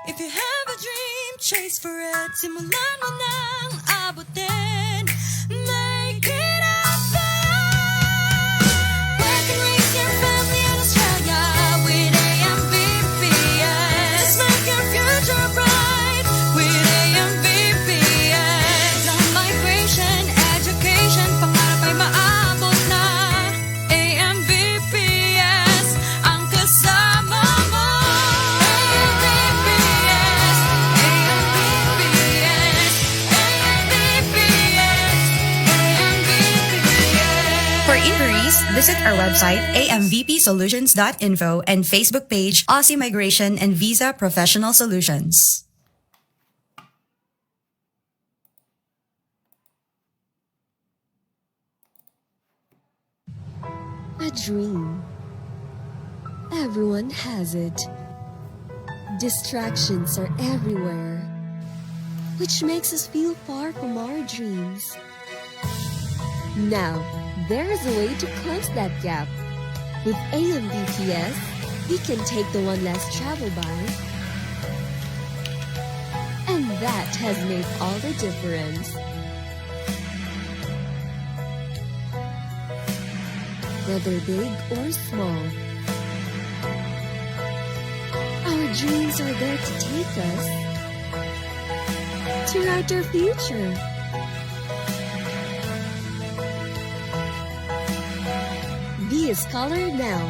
If you have a dream, chase for it. Simulan mo nang abutin. Make it happen. Work and raise your family in Australia with AMVPS. Just make your future bright with AMVPS. Non-migration, education, pangarap ay maabot na. AMVPS, ang kasama mo. AMVPS, AMVPS, AMVPS, AMVPS. For inquiries, visit our website amvpsolutions.info and Facebook page Aussie Migration and Visa Professional Solutions. A dream. Everyone has it. Distractions are everywhere, which makes us feel far from our dreams. Now, there is a way to close that gap. With AMVPS, we can take the one less travel by. And that has made all the difference. Whether big or small, our dreams are there to take us to write our future. Be a scholar now.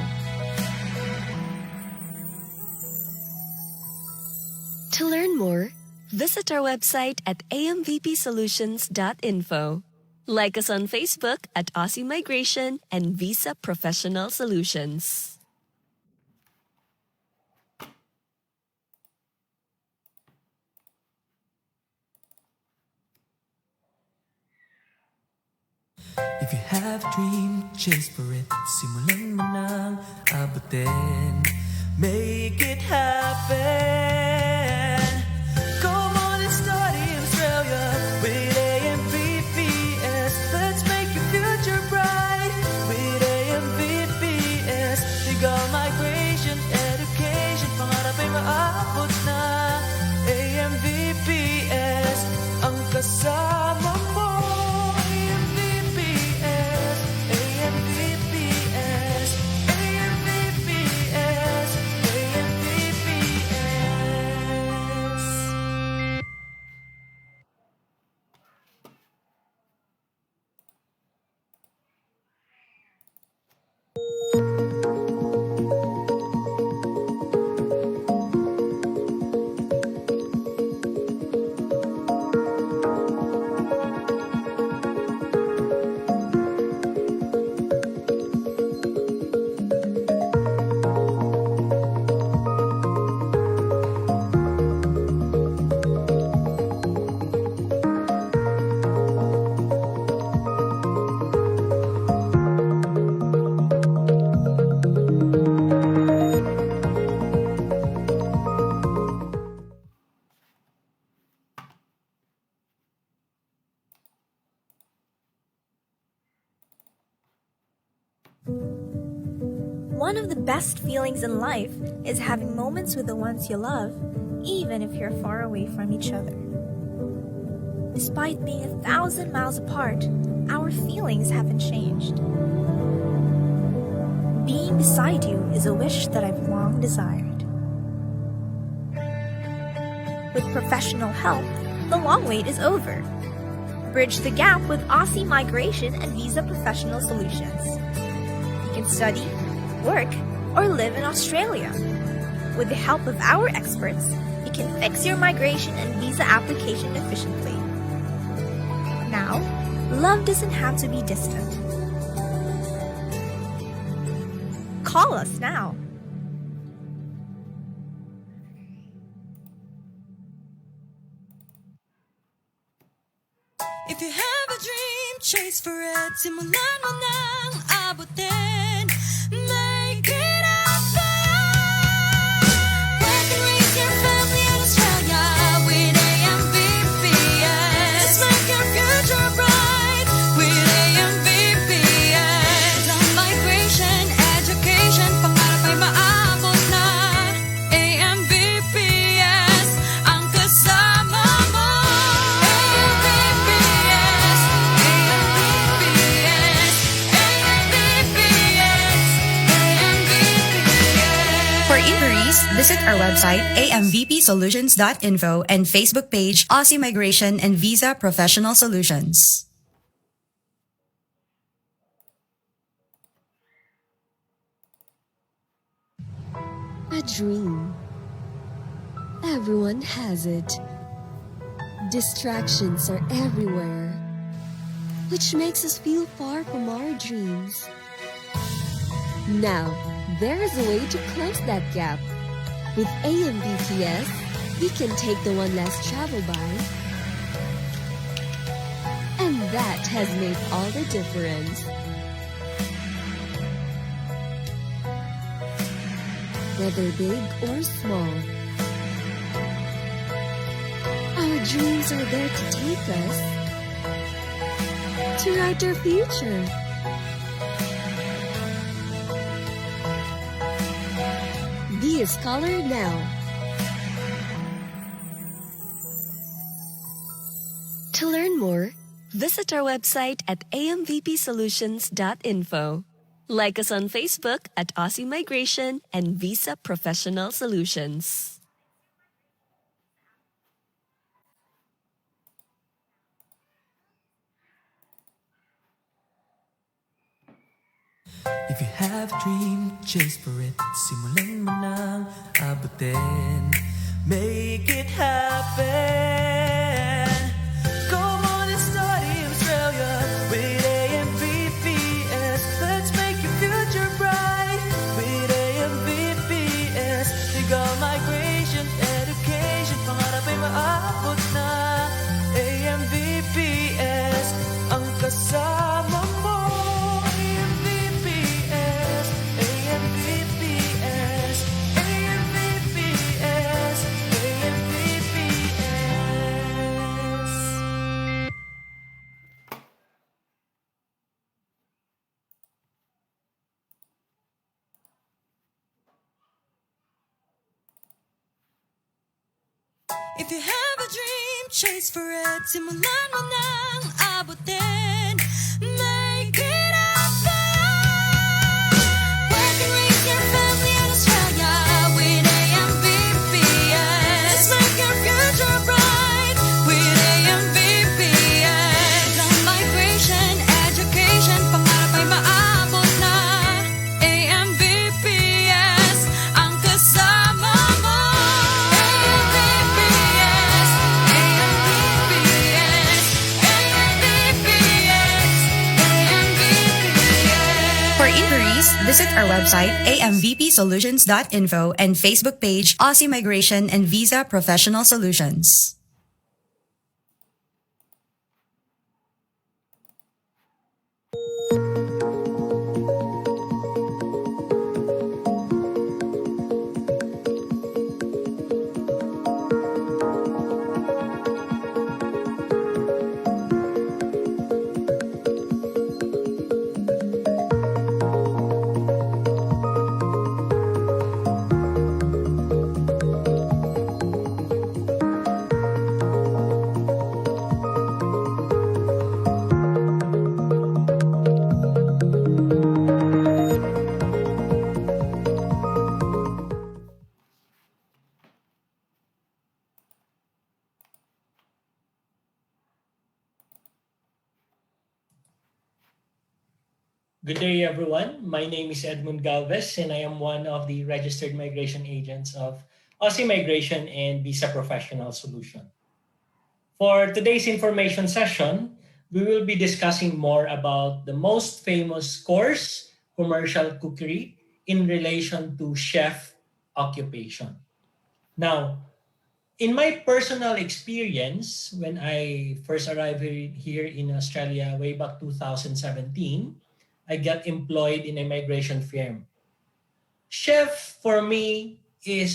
To learn more, visit our website at amvpsolutions.info. Like us on Facebook at Aussie Migration and Visa Professional Solutions. If you have a dream, chase for it. Simulan mo nang abutin. Make it happen. Come on and study in Australia with AMVPS. Let's make your future bright with AMVPS. Legal migration, education, pangarap ay maabot na. AMVPS, ang kasama mo. AMVPS, AMVPS, AMVPS, AMVPS. One of the best feelings in life is having moments with the ones you love, even if you're far away from each other. Despite being 1,000 miles apart, our feelings haven't changed. Being beside you is a wish that I've long desired. With professional help, the long wait is over. Bridge the gap with Aussie Migration and Visa Professional Solutions. You can study, work, or live in Australia. With the help of our experts, you can fix your migration and visa application efficiently. Now, love doesn't have to be distant. Call us now. If you have a dream, chase for it. Simulan mo nang abutin. Make it happen. Work and raise your family in Australia with AMVPS. Just make your future bright with AMVPS. Non-migration, education, pangarap ay maabot na. AMVPS, Visit our website, amvpsolutions.info, and Facebook page, Aussie Migration and Visa Professional Solutions. A dream. Everyone has it. Distractions are everywhere, which makes us feel far from our dreams. Now, there is a way to close that gap. With AMBPS, we can take the one less travel by. And that has made all the difference. Whether big or small, our dreams are there to take us to write our future. Be a scholar now. To learn more, visit our website at amvpsolutions.info. Like us on Facebook at Aussie Migration and Visa Professional Solutions. If you have a dream, chase for it. Simulan mo nang abutin. Make it happen. Come on and study in Australia with AMVPS. Let's make your future bright with AMVPS. Legal migration, education, pangarap ay maabot na. AMVPS, ang kasama mo. If you have a dream, chase for it. Simulan mo nang abutin. Make it happen. Work and raise your family in Australia with AMVPS. Let's make your future bright with AMVPS. Long migration, education, pangarap ay maabot na. AMVPS, ang kasama mo. For inquiries, visit our website, amvpsolutions.info, and Facebook page, Aussie Migration and Visa Professional Solutions. Good day, everyone. My name is Edmund Galvez, and I am one of the registered migration agents of Aussie Migration and Visa Professional Solution. For today's information session, we will be discussing more about the most famous course, commercial cookery, in relation to chef occupation. Now, in my personal experience, when I first arrived here in Australia way back 2017, I got employed in a migration firm. Chef for me is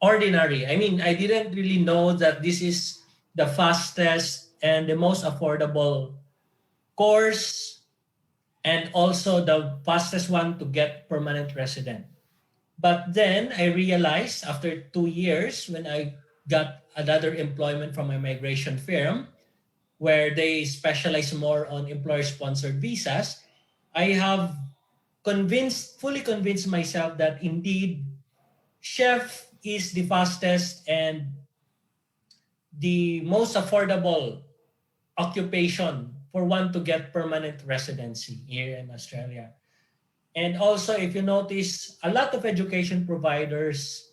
ordinary. I mean, I didn't really know that this is the fastest and the most affordable course and also the fastest one to get permanent resident. But then I realized after 2 years when I got another employment from a migration firm where they specialize more on employer-sponsored visas, I have fully convinced myself that indeed chef is the fastest and the most affordable occupation for one to get permanent residency here in Australia. And also, if you notice, a lot of education providers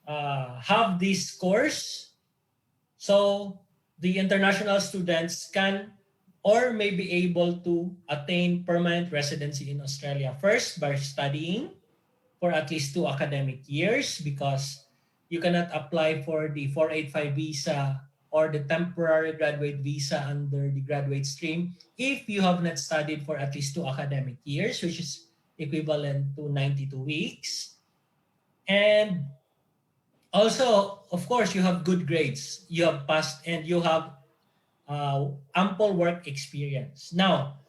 have this course. So the international students can or may be able to attain permanent residency in Australia. First, by studying for at least 2 academic years, because you cannot apply for the 485 visa or the temporary graduate visa under the graduate stream if you have not studied for at least 2 academic years, which is equivalent to 92 weeks. And also, of course, you have good grades, you have passed, and you have ample work experience. Now,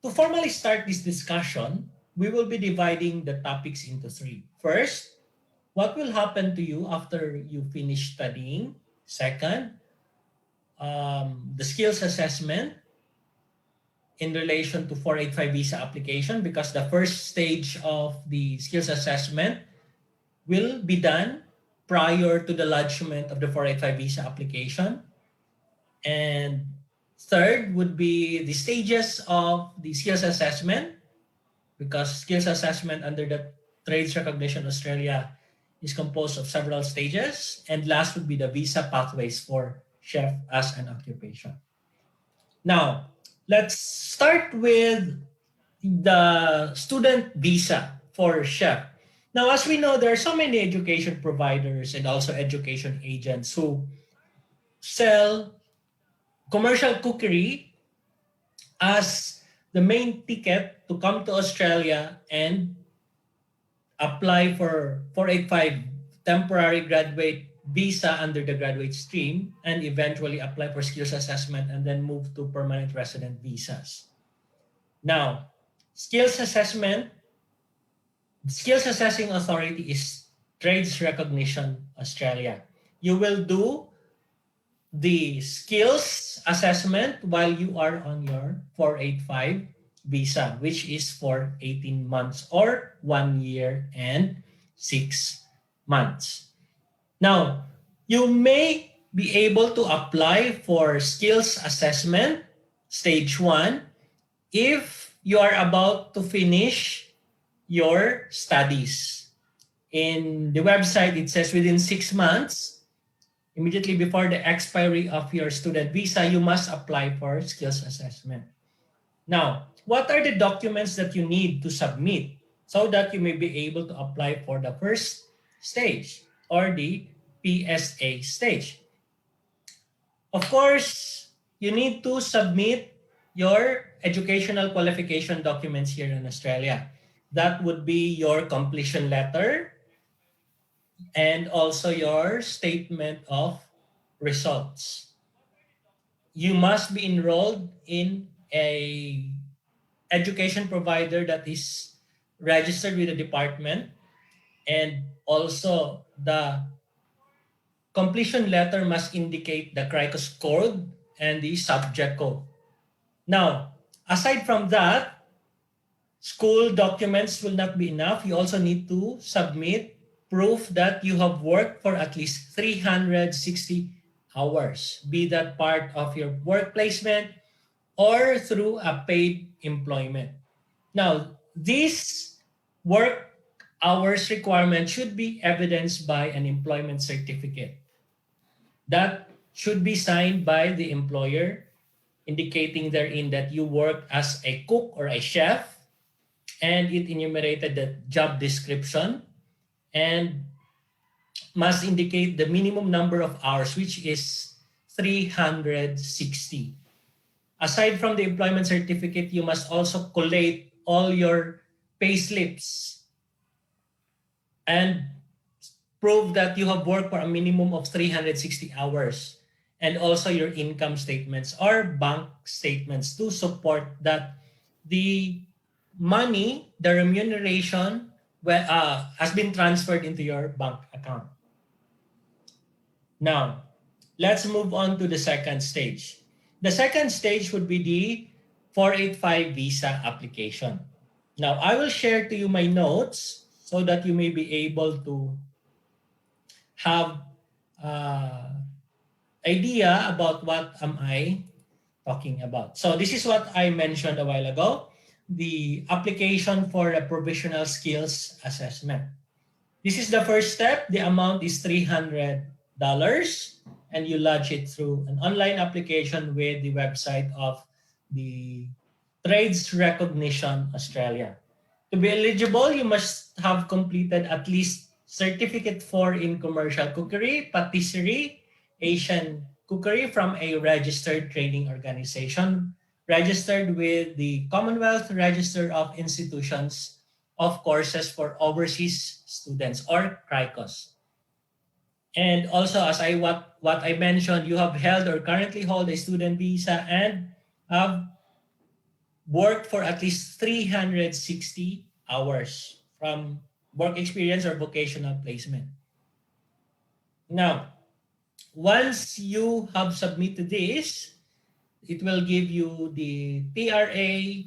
to formally start this discussion, we will be dividing the topics into 3. First, what will happen to you after you finish studying? Second, the skills assessment in relation to 485 visa application, because the first stage of the skills assessment will be done prior to the lodgement of the 485 visa application. And third would be the stages of the skills assessment, because skills assessment under the Trades Recognition Australia is composed of several stages. And last would be the visa pathways for chef as an occupation. Now, let's start with the student visa for chef. Now, as we know, there are so many education providers and also education agents who sell commercial cookery as the main ticket to come to Australia and apply for 485 temporary graduate visa under the graduate stream, and eventually apply for skills assessment and then move to permanent resident visas. Now, skills assessing authority is Trades Recognition Australia. You will do the skills assessment while you are on your 485 visa, which is for 18 months or 1 year and 6 months. Now, you may be able to apply for skills assessment stage 1 if you are about to finish your studies. In the website, it says within 6 months, immediately before the expiry of your student visa, you must apply for skills assessment. Now, what are the documents that you need to submit so that you may be able to apply for the first stage or the PSA stage? Of course, you need to submit your educational qualification documents here in Australia. That would be your completion letter and also your statement of results. You must be enrolled in a education provider that is registered with the department, and also the completion letter must indicate the CRICOS code and the subject code. Now, aside from that, school documents will not be enough. You also need to submit proof that you have worked for at least 360 hours, be that part of your work placement or through a paid employment. Now, this work hours requirement should be evidenced by an employment certificate that should be signed by the employer, indicating therein that you work as a cook or a chef, and it enumerated the job description and must indicate the minimum number of hours, which is 360. Aside from the employment certificate, you must also collate all your pay slips and prove that you have worked for a minimum of 360 hours, and also your income statements or bank statements to support that the money, the remuneration, has been transferred into your bank account. Now, let's move on to the second stage. The second stage would be the 485 visa application. Now, I will share to you my notes so that you may be able to have idea about what am I talking about. So this is what I mentioned a while ago, the application for a provisional skills assessment. This is the first step. The amount is $300 and you lodge it through an online application with the website of the Trades Recognition Australia. To be eligible, you must have completed at least Certificate 4 in Commercial Cookery, Patisserie, Asian Cookery from a registered training organization registered with the Commonwealth Register of Institutions of Courses for Overseas Students, or CRICOS. And also, as what I mentioned, you have held or currently hold a student visa and have worked for at least 360 hours from work experience or vocational placement. Now, once you have submitted this, it will give you the PRA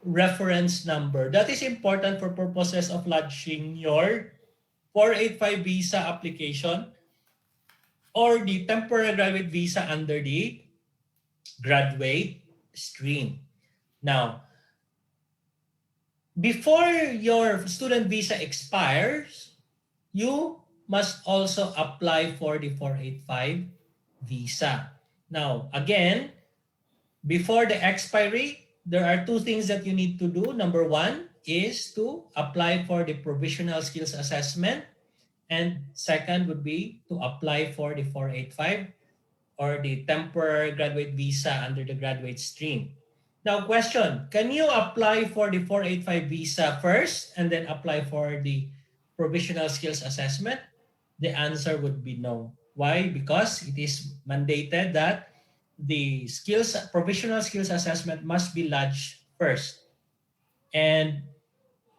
reference number. That is important for purposes of lodging your 485 visa application or the temporary graduate visa under the graduate stream. Now, before your student visa expires, you must also apply for the 485 visa. Now, again, before the expiry, there are two things that you need to do. Number one is to apply for the provisional skills assessment. And second would be to apply for the 485 or the temporary graduate visa under the graduate stream. Now, question, can you apply for the 485 visa first and then apply for the provisional skills assessment? The answer would be no. Why? Because it is mandated that the provisional skills assessment must be lodged first. And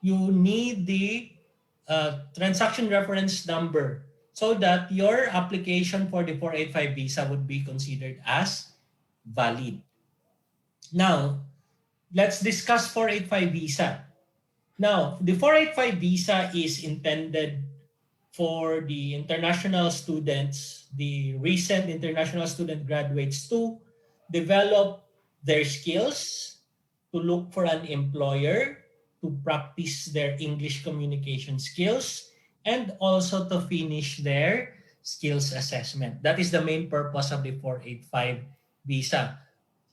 you need the transaction reference number so that your application for the 485 visa would be considered as valid. Now, let's discuss 485 visa. Now, the 485 visa is intended for the international students, the recent international student graduates, to develop their skills, to look for an employer, to practice their English communication skills, and also to finish their skills assessment. That is the main purpose of the 485 visa.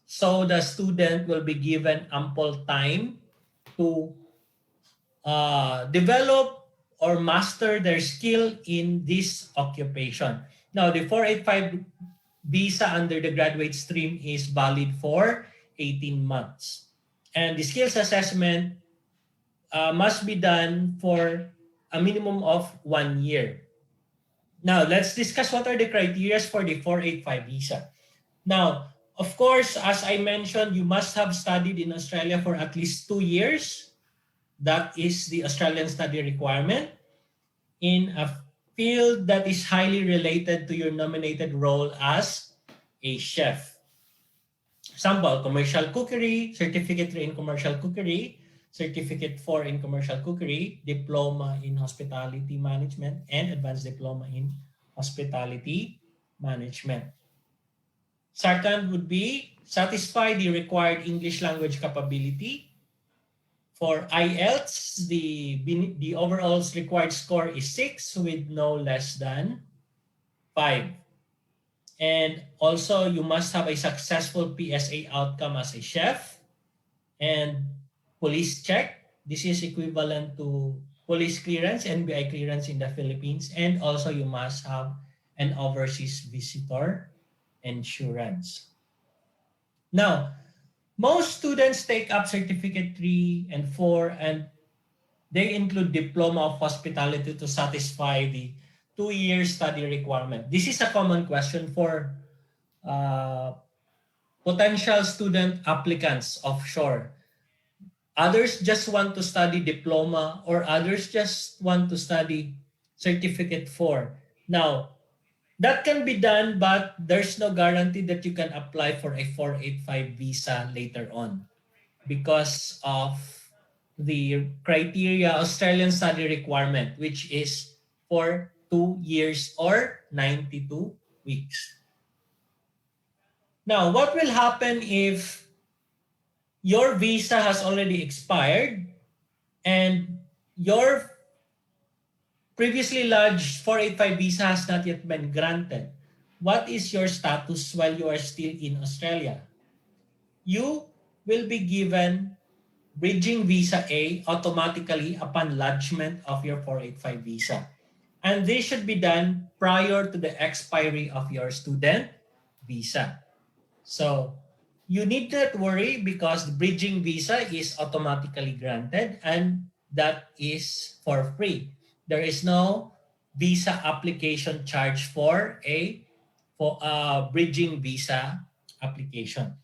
So the student will be given ample time to develop or master their skill in this occupation. Now, the 485 visa under the graduate stream is valid for 18 months. And the skills assessment must be done for a minimum of 1 year. Now, let's discuss what are the criteria for the 485 visa. Now, of course, as I mentioned, you must have studied in Australia for at least 2 years. That is the Australian study requirement in a field that is highly related to your nominated role as a chef. Example, commercial cookery, certificate 3 in commercial cookery, certificate 4 in commercial cookery, diploma in hospitality management, and advanced diploma in hospitality management. Second would be satisfy the required English language capability. For IELTS, the overall required score is 6 with no less than 5. And also, you must have a successful PSA outcome as a chef and police check. This is equivalent to police clearance, NBI clearance in the Philippines. And also, you must have an overseas visitor insurance. Now, most students take up Certificate 3 and 4, and they include Diploma of Hospitality to satisfy the 2-year study requirement. This is a common question for potential student applicants offshore. Others just want to study diploma, or others just want to study Certificate 4. Now, that can be done, but there's no guarantee that you can apply for a 485 visa later on because of the criteria Australian study requirement, which is for 2 years or 92 weeks. Now, what will happen if your visa has already expired and your previously lodged 485 visa has not yet been granted? What is your status while you are still in Australia? You will be given bridging visa A automatically upon lodgement of your 485 visa. And this should be done prior to the expiry of your student visa. So you need not worry because the bridging visa is automatically granted and that is for free. There is no visa application charge for a bridging visa application.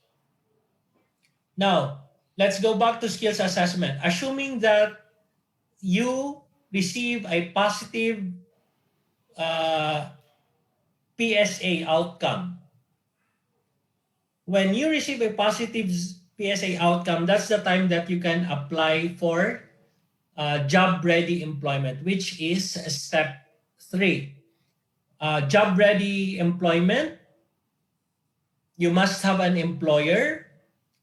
Now, let's go back to skills assessment. Assuming that you receive a positive uh, PSA outcome. When you receive a positive PSA outcome, that's the time that you can apply for JobReady Employment, which is step 3. JobReady Employment, you must have an employer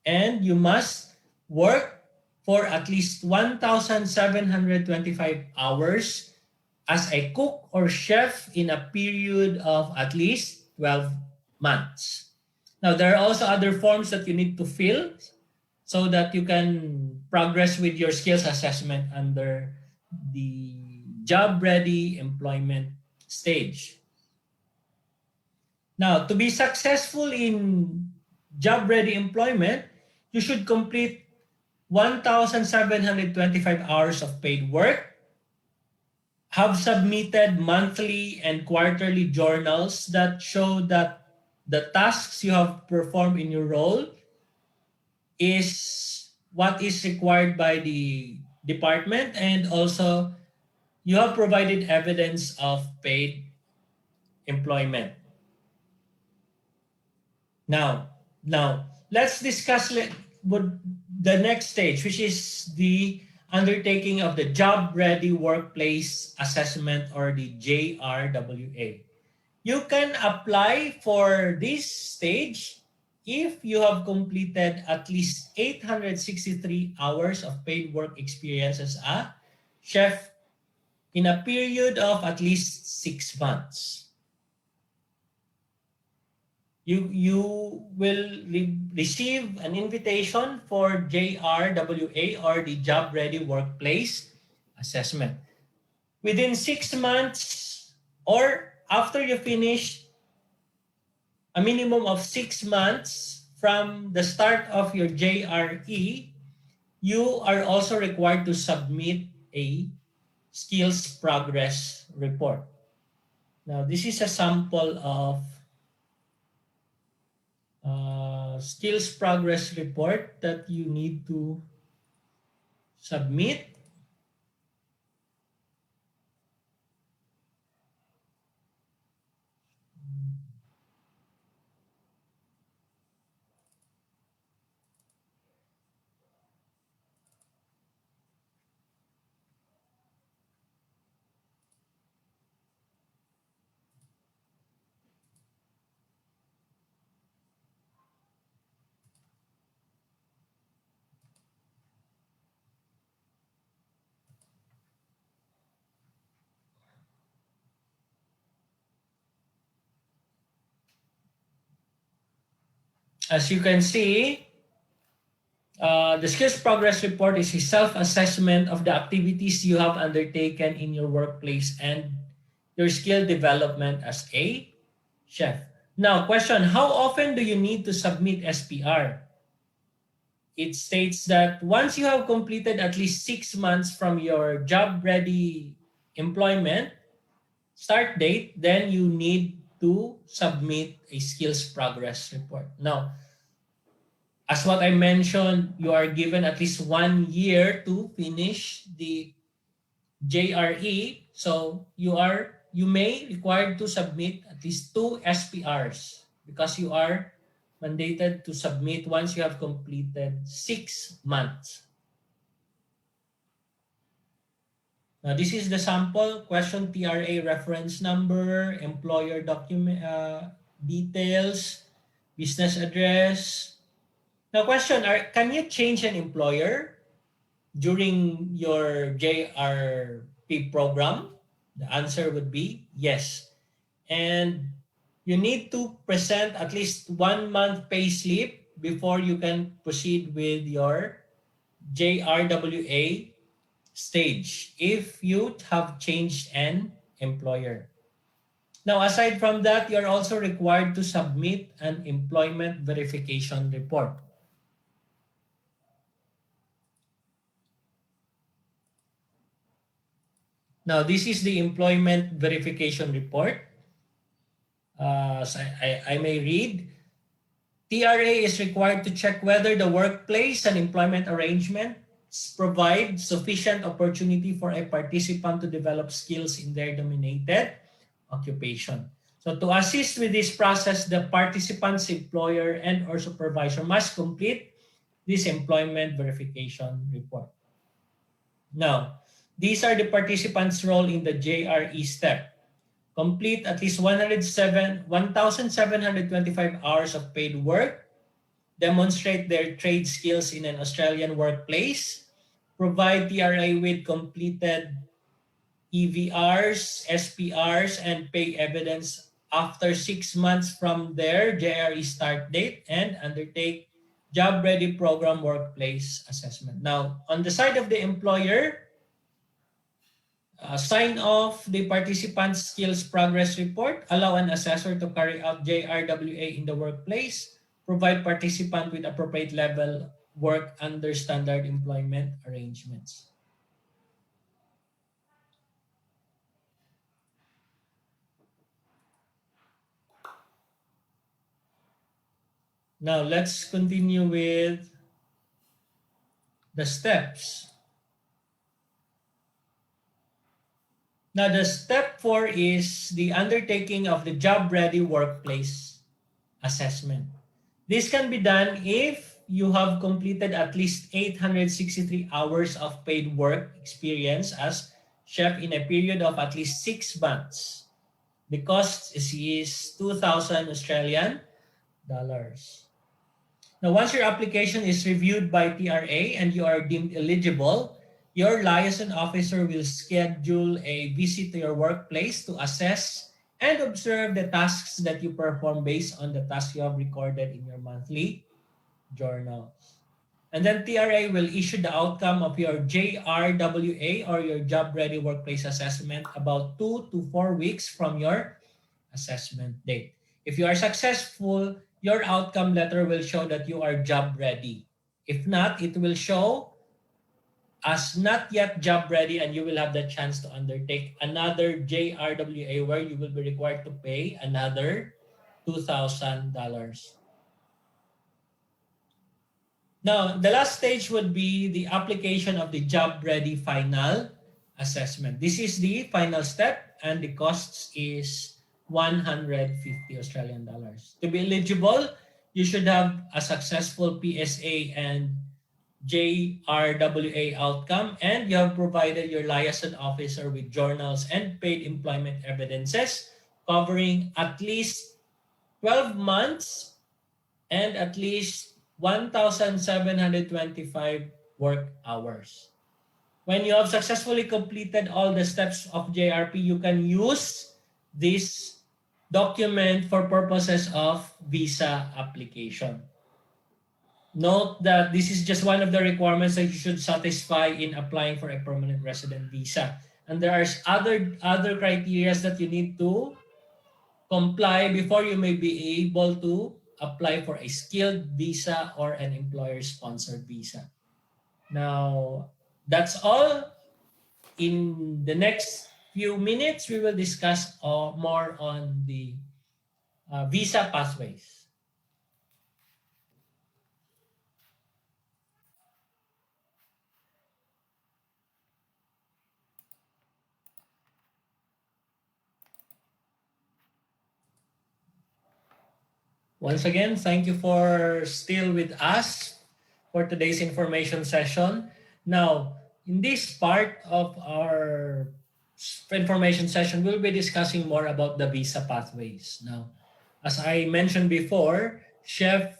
and you must work for at least 1,725 hours as a cook or chef in a period of at least 12 months. Now, there are also other forms that you need to fill so that you can progress with your skills assessment under the job-ready employment stage. Now, to be successful in job-ready employment, you should complete 1,725 hours of paid work, have submitted monthly and quarterly journals that show that the tasks you have performed in your role is what is required by the department, and also you have provided evidence of paid employment. Now, let's discuss the next stage, which is the undertaking of the Job Ready Workplace Assessment, or the JRWA. You can apply for this stage if you have completed at least 863 hours of paid work experience as a chef in a period of at least 6 months. You will receive an invitation for JRWA, or the Job Ready Workplace Assessment. Within 6 months or after you finish, a minimum of 6 months from the start of your JRE, you are also required to submit a skills progress report. Now, this is a sample of skills progress report that you need to submit. As you can see, the skills progress report is a self-assessment of the activities you have undertaken in your workplace and your skill development as a chef. Now, question, how often do you need to submit SPR? It states that once you have completed at least 6 months from your job-ready employment start date, then you need to submit a skills progress report. Now, as what I mentioned, you are given at least 1 year to finish the JRE. So you may required to submit at least 2 SPRs because you are mandated to submit once you have completed 6 months. Now, this is the sample question: TRA reference number, employer document details, business address. Now, question: can you change an employer during your JRP program? The answer would be yes. And you need to present at least 1 month pay slip before you can proceed with your JRWA stage if you have changed an employer. Now, aside from that, you're also required to submit an employment verification report. Now, this is the employment verification report. So I may read. TRA is required to check whether the workplace and employment arrangements provide sufficient opportunity for a participant to develop skills in their dominated occupation. So to assist with this process, the participant's employer and or supervisor must complete this employment verification report. Now, these are the participants' role in the JRE step. Complete at least 1,725 hours of paid work, demonstrate their trade skills in an Australian workplace, provide TRA with completed EVRs, SPRs, and pay evidence after 6 months from their JRE start date, and undertake JobReady program workplace assessment. Now, on the side of the employer, sign off the participant's skills progress report, allow an assessor to carry out JRWA in the workplace, provide participant with appropriate level work under standard employment arrangements. Now let's continue with the steps. Now the step 4 is the undertaking of the job-ready workplace assessment. This can be done if you have completed at least 863 hours of paid work experience as chef in a period of at least 6 months. The cost is 2,000 Australian dollars. Now, once your application is reviewed by TRA and you are deemed eligible, your liaison officer will schedule a visit to your workplace to assess and observe the tasks that you perform based on the tasks you have recorded in your monthly journals. And then TRA will issue the outcome of your JRWA or your Job Ready Workplace Assessment about 2 to 4 weeks from your assessment date. If you are successful, your outcome letter will show that you are job ready. If not, it will show as not yet job ready, and you will have the chance to undertake another JRWA where you will be required to pay another $2,000. Now, the last stage would be the application of the job ready final assessment. This is the final step, and the cost is 150 Australian dollars. To be eligible, you should have a successful PSA and JRWA outcome, and you have provided your liaison officer with journals and paid employment evidences covering at least 12 months and at least 1,725 work hours. When you have successfully completed all the steps of JRP, you can use this document for purposes of visa application. Note that this is just one of the requirements that you should satisfy in applying for a permanent resident visa. And there are other criteria that you need to comply before you may be able to apply for a skilled visa or an employer-sponsored visa. Now, that's all. In the next few minutes, we will discuss more on the visa pathways. Once again, thank you for still with us for today's information session. Now, In this part of our information session, we'll be discussing more about the visa pathways. Now, as I mentioned before, chef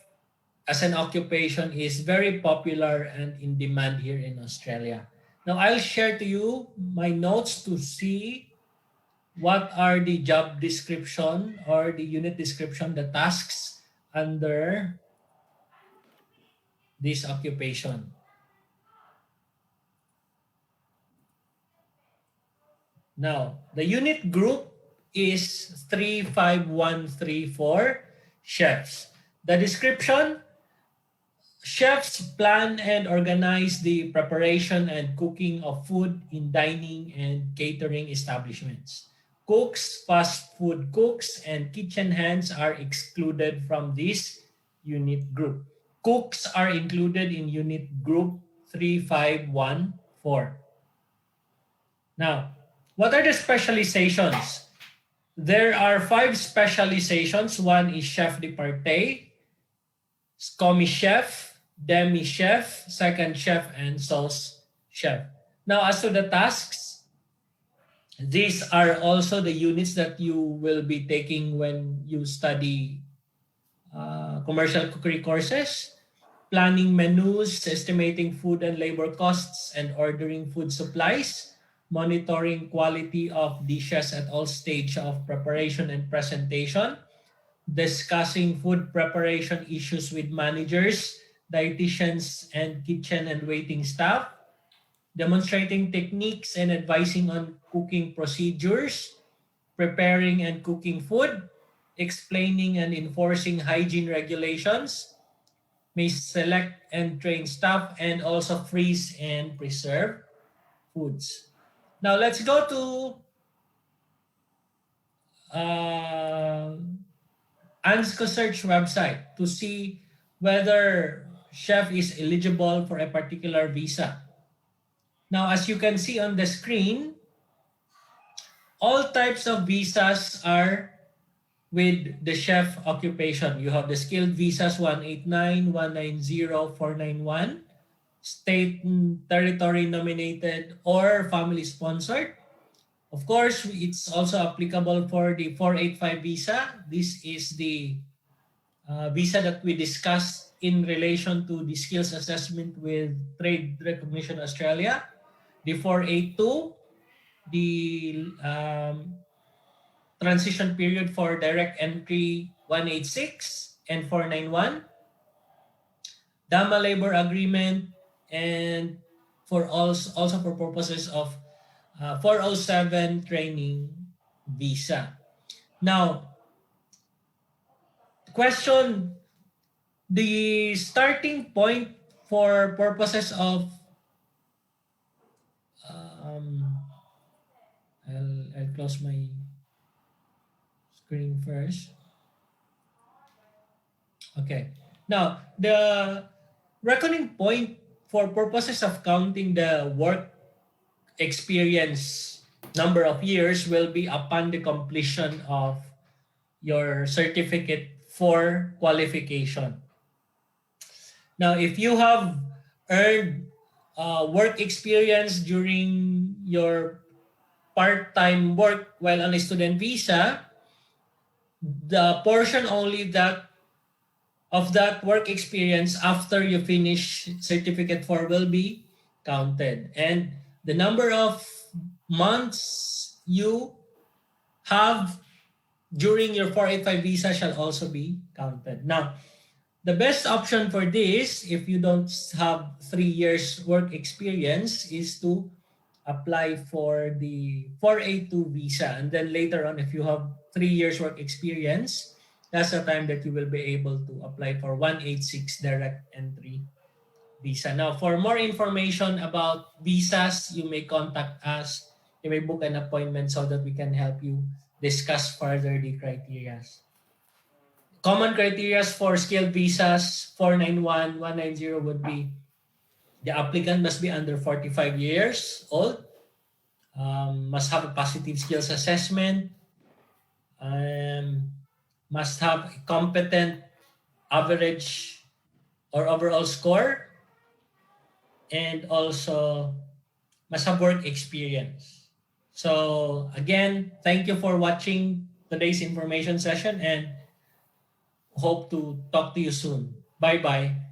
as an occupation is very popular and in demand here in Australia. Now, I'll share to you my notes to see what are the job description or the unit description, the tasks under this occupation. Now, the unit group is 35134 chefs. The description: chefs plan and organize the preparation and cooking of food in dining and catering establishments. Cooks, fast food cooks, and kitchen hands are excluded from this unit group. Cooks are included in unit group 3514. Now, what are the specializations? There are 5 specializations. One is chef de partie, commis chef, demi chef, second chef, and sauce chef. Now, as to the tasks, these are also the units that you will be taking when you study commercial cookery courses: planning menus, estimating food and labor costs, and ordering food supplies, monitoring quality of dishes at all stages of preparation and presentation, discussing food preparation issues with managers, dietitians, and kitchen and waiting staff, demonstrating techniques and advising on cooking procedures, preparing and cooking food, explaining and enforcing hygiene regulations, may select and train staff, and also freeze and preserve foods. Now let's go to ANSCO search website to see whether chef is eligible for a particular visa. Now, as you can see on the screen, all types of visas are with the chef occupation. You have the skilled visas 189, 190, 491, state and territory nominated or family sponsored. Of course, it's also applicable for the 485 visa. This is the visa that we discussed in relation to the skills assessment with Trade Recognition Australia. The 482, the transition period for direct entry 186 and 491, DAMA labor agreement, and for also for purposes of 407 training visa. Now, question: the starting point for purposes of I'll close my screen first. Okay. Now, the reckoning point for purposes of counting the work experience number of years will be upon the completion of your certificate for qualification. Now, if you have earned work experience during your part-time work while on a student visa, the portion only that of that work experience after you finish certificate 4 will be counted, and the number of months you have during your 485 visa shall also be counted. Now, the best option for this, if you don't have 3 years work experience, is to apply for the 482 visa, and then later on, if you have 3 years work experience, that's the time that you will be able to apply for 186 direct entry visa. Now, for more information about visas, you may contact us. You may book an appointment so that we can help you discuss further the criteria. Common criteria for skilled visas 491, 190 would be the applicant must be under 45 years old, must have a positive skills assessment, must have a competent average or overall score, and also mas work experience. So again, thank you for watching today's information session and hope to talk to you soon. Bye-bye.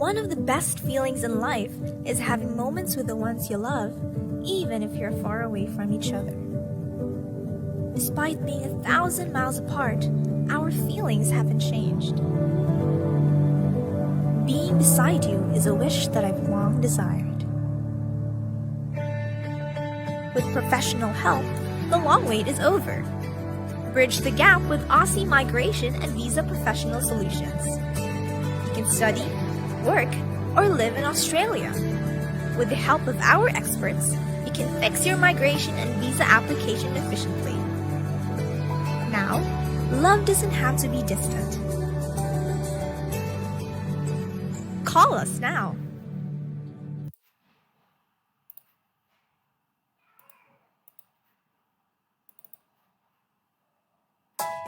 One of the best feelings in life is having moments with the ones you love, even if you're far away from each other. Despite being 1,000 miles apart, our feelings haven't changed. Being beside you is a wish that I've long desired. With professional help, the long wait is over. Bridge the gap with Aussie Migration and Visa Professional Solutions. You can study, work, or live in Australia. With the help of our experts, you can fix your migration and visa application efficiently. Now, love doesn't have to be distant. Call us now.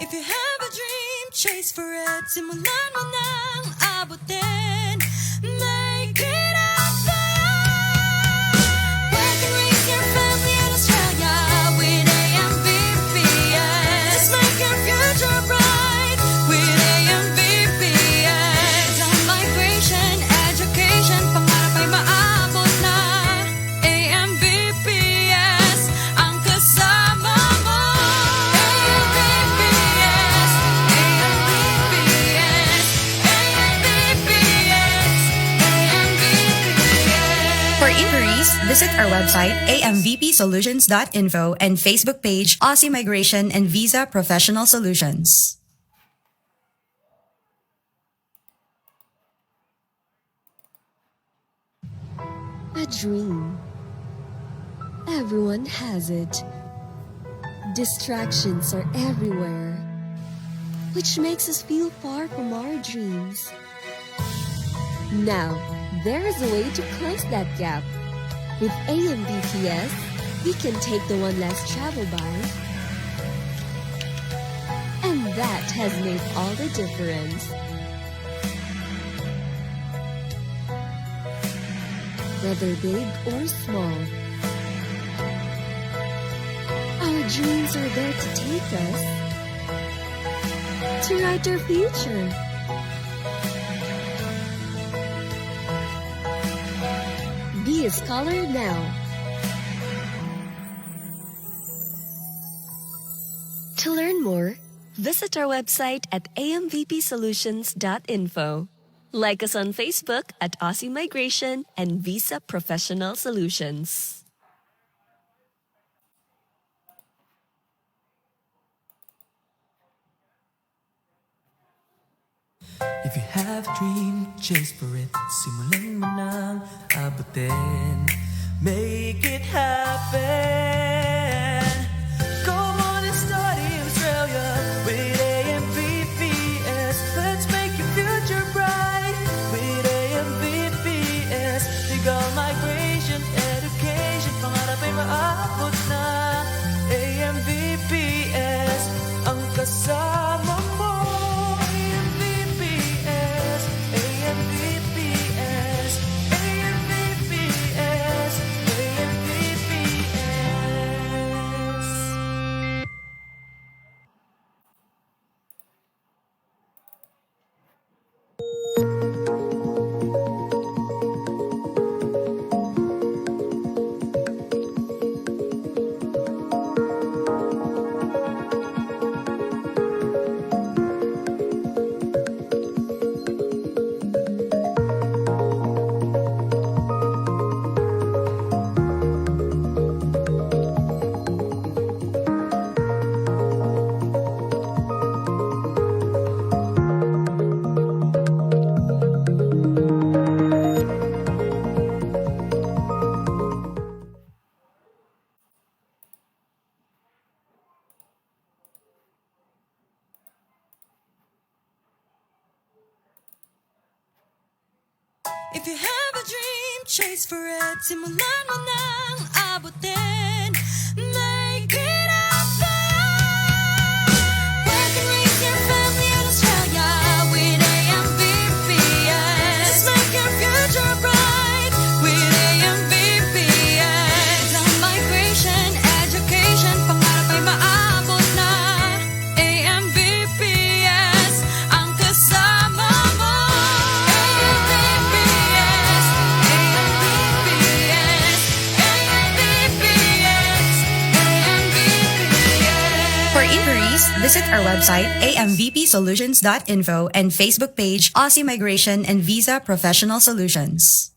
If you have a dream, chase for it. Simulan mo nang abutin. Make it happen. Work and raise your family in Australia with AMVPS. Just make your future bright with AMVPS. Ang migration, education, pangarap ay maabot na. AMVPS, ang kasama mo. For inquiries, visit our website amvpsolutions.info and Facebook page Aussie Migration and Visa Professional Solutions. A dream. Everyone has it. Distractions are everywhere, which makes us feel far from our dreams. Now, there is a way to close that gap. With AMVPS, we can take the one less travel by. And that has made all the difference. Whether big or small, our dreams are there to take us to write our future. Be a scholar now. To learn more, visit our website at amvpsolutions.info. Like us on Facebook at Aussie Migration and Visa Professional Solutions. If you have a dream, chase for it. Simulan mo nang abutin. Make it happen. Go on and study in Australia with AMVPS. Let's make your future bright with AMVPS. Legal migration, education, pangarap ay maabot na. AMVPS, ang kasama mo. If you have a dream, chase for it. Simulan mo nang abutin. Make it happen. Visit our website, amvpsolutions.info, and Facebook page, Aussie Migration and Visa Professional Solutions.